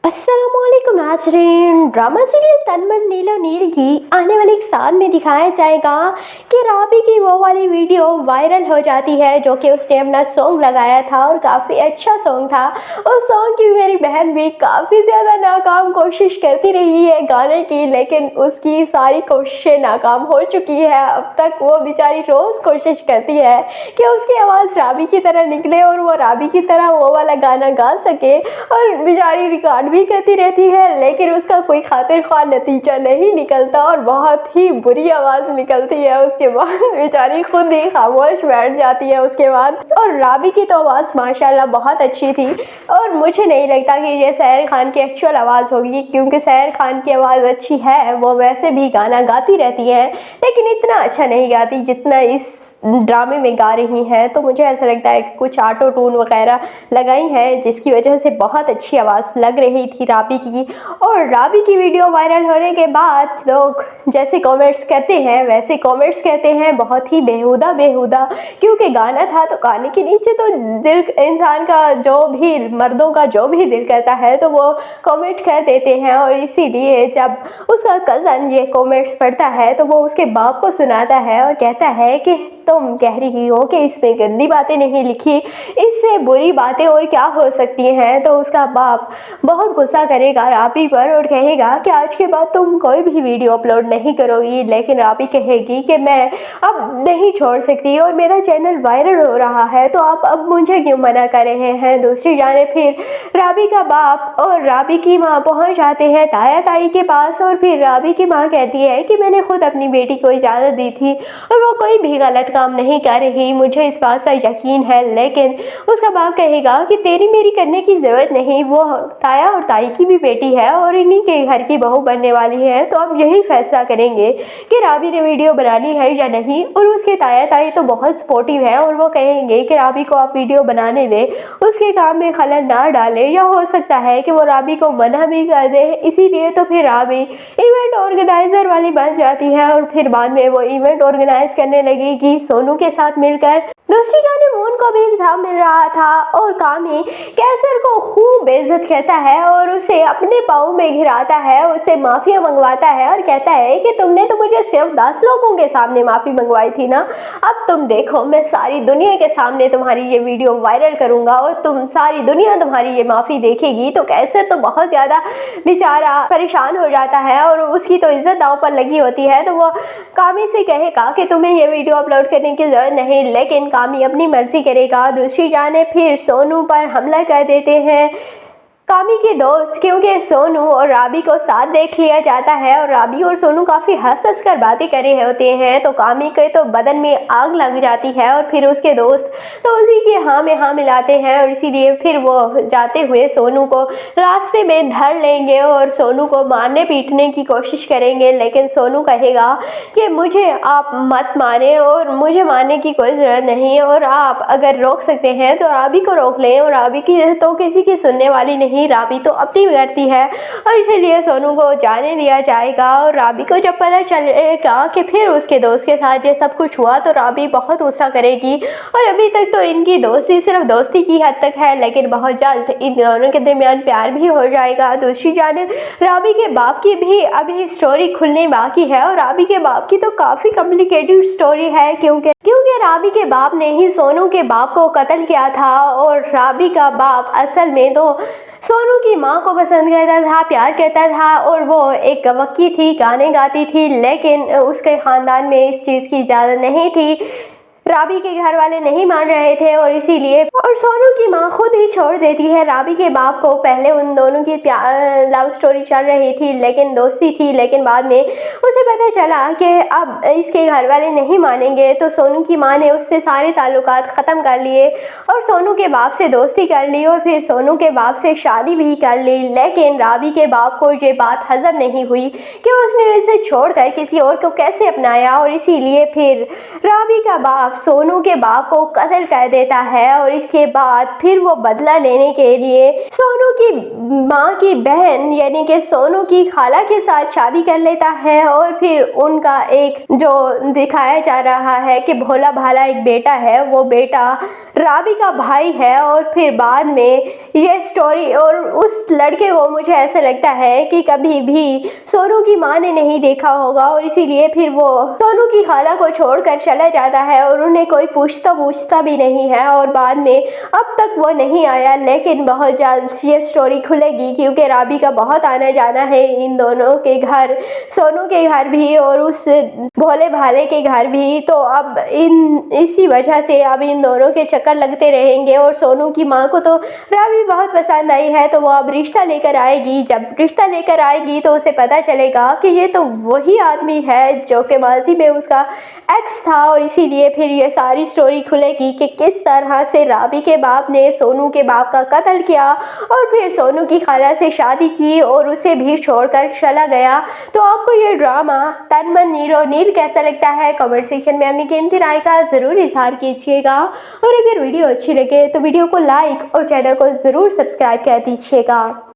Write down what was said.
अस्सलामुअलैकुम नाज़रीन। Drama serial तन मन नीलो नील की आने वाले एक साल में दिखाया जाएगा कि राबी की वो वाली वीडियो वायरल हो जाती है जो कि उसने अपना सॉन्ग लगाया था और काफ़ी अच्छा सॉन्ग था। उस सॉन्ग की मेरी बहन भी काफ़ी ज़्यादा नाकाम कोशिश करती रही है गाने की, लेकिन उसकी सारी कोशिशें नाकाम हो चुकी है। अब तक वो बेचारी रोज़ कोशिश करती है कि उसकी आवाज़ राबी की तरह निकले और वो राबी की तरह वो वाला गाना गा सके, और बेचारी रिकॉर्ड भी करती रहती है लेकिन उसका कोई खातिर ख्वाह नतीजा नहीं निकलता और बहुत ही बुरी आवाज़ निकलती है। उसके बाद बेचारी खुद ही खामोश बैठ जाती है उसके बाद। और राबी की तो आवाज़ माशाल्लाह बहुत अच्छी थी और मुझे नहीं लगता कि ये सहर खान की एक्चुअल आवाज़ होगी, क्योंकि सहर खान की आवाज़ अच्छी है, वो वैसे भी गाना गाती रहती है लेकिन इतना अच्छा नहीं गाती जितना इस ड्रामे में गा रही हैं। तो मुझे ऐसा लगता है कि कुछ ऑटो ट्यून वगैरह लगाई है जिसकी वजह से बहुत अच्छी आवाज़ लग रही थी राबी की। और राबी की वीडियो वायरल होने के बाद लोग जैसे कमेंट्स कहते हैं वैसे कमेंट्स कहते हैं बहुत ही बेहुदा बेहुदा, क्योंकि गाना था तो गाने के नीचे तो दिल इंसान का जो भी मर्दों का जो भी दिल करता है तो वो कमेंट कर देते हैं। और इसीलिए जब उसका कज़न ये कमेंट पढ़ता है तो वो उसके बाप को सुनाता है और कहता है कि तुम कह रही हो कि इसमें गंदी बातें नहीं लिखी, इससे बुरी बातें और क्या हो सकती हैं। तो उसका बाप बहुत गुस्सा करेगा राबी पर और कहेगा कि आज के बाद तुम कोई भी वीडियो अपलोड नहीं करोगी। लेकिन राबी कहेगी कि मैं अब नहीं छोड़ सकती और मेरा चैनल वायरल हो रहा है, तो आप अब मुझे क्यों मना कर रहे हैं। दूसरी जानिब फिर राबी का बाप और राबी की माँ पहुँच जाते हैं ताया ताई के पास और फिर राबी की माँ कहती है कि मैंने खुद अपनी बेटी को इजाज़त दी थी और वो कोई भी गलत काम नहीं कर रही, मुझे इस बात का यकीन है। लेकिन उसका बाप कहेगा कि तेरी मेरी करने की ज़रूरत नहीं, वो ताया और ताई की भी बेटी है और इन्हीं के घर की बहू बनने वाली है, तो अब यही फैसला करेंगे कि राबी ने वीडियो बनानी है या नहीं। और उसके ताया ताई तो बहुत सपोर्टिव है और वो कहेंगे कि राबी को आप वीडियो बनाने दें, उसके काम में खलल ना डाले, या हो सकता है कि वो राबी को मना भी कर दे। इसीलिए तो फिर राबी इवेंट ऑर्गेनाइज़र वाली बन जाती है और फिर बाद में वो इवेंट ऑर्गेनाइज करने लगेगी सोनू के साथ मिलकर। दूसरी जानिब मून को भी इंसाफ मिल रहा था और कामी कैसर को खूब बेइज्जत करता है और उसे अपने पाँव में घिराता है, उसे माफिया मंगवाता है और कहता है कि तुमने तो मुझे सिर्फ 10 लोगों के सामने माफ़ी मंगवाई थी ना, अब तुम देखो मैं सारी दुनिया के सामने तुम्हारी ये वीडियो वायरल करूंगा और तुम सारी दुनिया तुम्हारी ये माफ़ी देखेगी। तो कैसर तो बहुत ज़्यादा बेचारा परेशान हो जाता है और उसकी तो इज्जत दांव पर लगी होती है। तो वो कामी से कहेगा कि तुम्हें ये वीडियो अपलोड करने की ज़रूरत नहीं, लेकिन कामी अपनी मर्जी करेगा। दूसरी जाने फिर सोनू पर हमला कर देते हैं कामी के दोस्त, क्योंकि सोनू और राबी को साथ देख लिया जाता है और राबी और सोनू काफ़ी हंस कर बातें कर रहे होते हैं। तो कामी के तो बदन में आग लग जाती है और फिर उसके दोस्त तो उसी के हाँ में हाँ मिलाते हैं और इसीलिए फिर वो जाते हुए सोनू को रास्ते में धर लेंगे और सोनू को मारने पीटने की कोशिश करेंगे। लेकिन सोनू कहेगा कि मुझे आप मत मारें और मुझे मारने की कोई ज़रूरत नहीं है, और आप अगर रोक सकते हैं तो राबी को रोक लें, और राबी की तो किसी की सुनने वाली नहीं, राबी तो अपनी करती है और इसीलिए सोनू को जाने दिया जाएगा। और राबी को जब पता चलेगा कि फिर उसके दोस्त के साथ ये सब कुछ हुआ तो राबी बहुत गुस्सा करेगी। और अभी तक तो इनकी दोस्ती सिर्फ दोस्ती की हद तक है, लेकिन बहुत जल्द इन दोनों के दरमियान प्यार भी हो जाएगा। दूसरी जानिब राबी के बाप की भी अभी स्टोरी खुलने बाकी है और राबी के बाप की तो काफ़ी कॉम्प्लिकेटेड स्टोरी है, क्योंकि राबी के बाप ने ही सोनू के बाप को कत्ल किया था और राबी का बाप असल में तो सोनू की माँ को पसंद करता था, प्यार करता था और वो एक गवक्की थी, गाने गाती थी, लेकिन उसके ख़ानदान में इस चीज़ की इजाज़त नहीं थी, राबी के घर वाले नहीं मान रहे थे और इसीलिए और सोनू की माँ खुद ही छोड़ देती है राबी के बाप को। पहले उन दोनों की लव स्टोरी चल रही थी, लेकिन दोस्ती थी, लेकिन बाद में उसे पता चला कि अब इसके घर वाले नहीं मानेंगे, तो सोनू की माँ ने उससे सारे ताल्लुकात ख़त्म कर लिए और सोनू के बाप से दोस्ती कर ली और फिर सोनू के बाप से शादी भी कर ली। लेकिन राबी के बाप को ये बात हजम नहीं हुई कि उसने इसे छोड़कर किसी और को कैसे अपनाया और इसीलिए फिर राबी का बाप सोनू के बाप को कत्ल कर देता है और इसके बाद फिर वो बदला लेने के लिए सोनू की माँ की बहन यानी कि सोनू की खाला के साथ शादी कर लेता है और फिर उनका एक जो दिखाया जा रहा है कि भोला भाला एक बेटा है, वो बेटा राबी का भाई है। और फिर बाद में ये स्टोरी और उस लड़के को मुझे ऐसा लगता है कि कभी भी सोनू की माँ ने नहीं देखा होगा और इसीलिए फिर वो सोनू की खाला को छोड़कर चला जाता है और उन्हें कोई पूछता भी नहीं है। और बाद में अब तक वो नहीं आया, लेकिन बहुत जल्द ये स्टोरी खुलेगी क्योंकि राबी का बहुत आना जाना है इन दोनों के घर, सोनू के घर भी और उस भोले भाले के घर भी। तो अब इसी वजह से अब इन दोनों के चक्कर लगते रहेंगे और सोनू की माँ को तो राबी बहुत पसंद आई है, तो वो अब रिश्ता लेकर आएगी। जब रिश्ता लेकर आएगी तो उसे पता चलेगा कि ये तो वही आदमी है जो कि माजी में उसका एक्स था और इसीलिए फिर ये सारी स्टोरी खुलेगी कि किस तरह से राबी के बाप ने सोनू के बाप का कत्ल किया और फिर सोनू की खाला से शादी की और उसे भी छोड़कर चला गया। तो आपको ये ड्रामा तन मन नीलो नील कैसा लगता है, कमेंट सेक्शन में अपनी कीमती राय का ज़रूर इजहार कीजिएगा। और अगर वीडियो अच्छी लगे तो वीडियो को लाइक और चैनल को ज़रूर सब्सक्राइब कर दीजिएगा।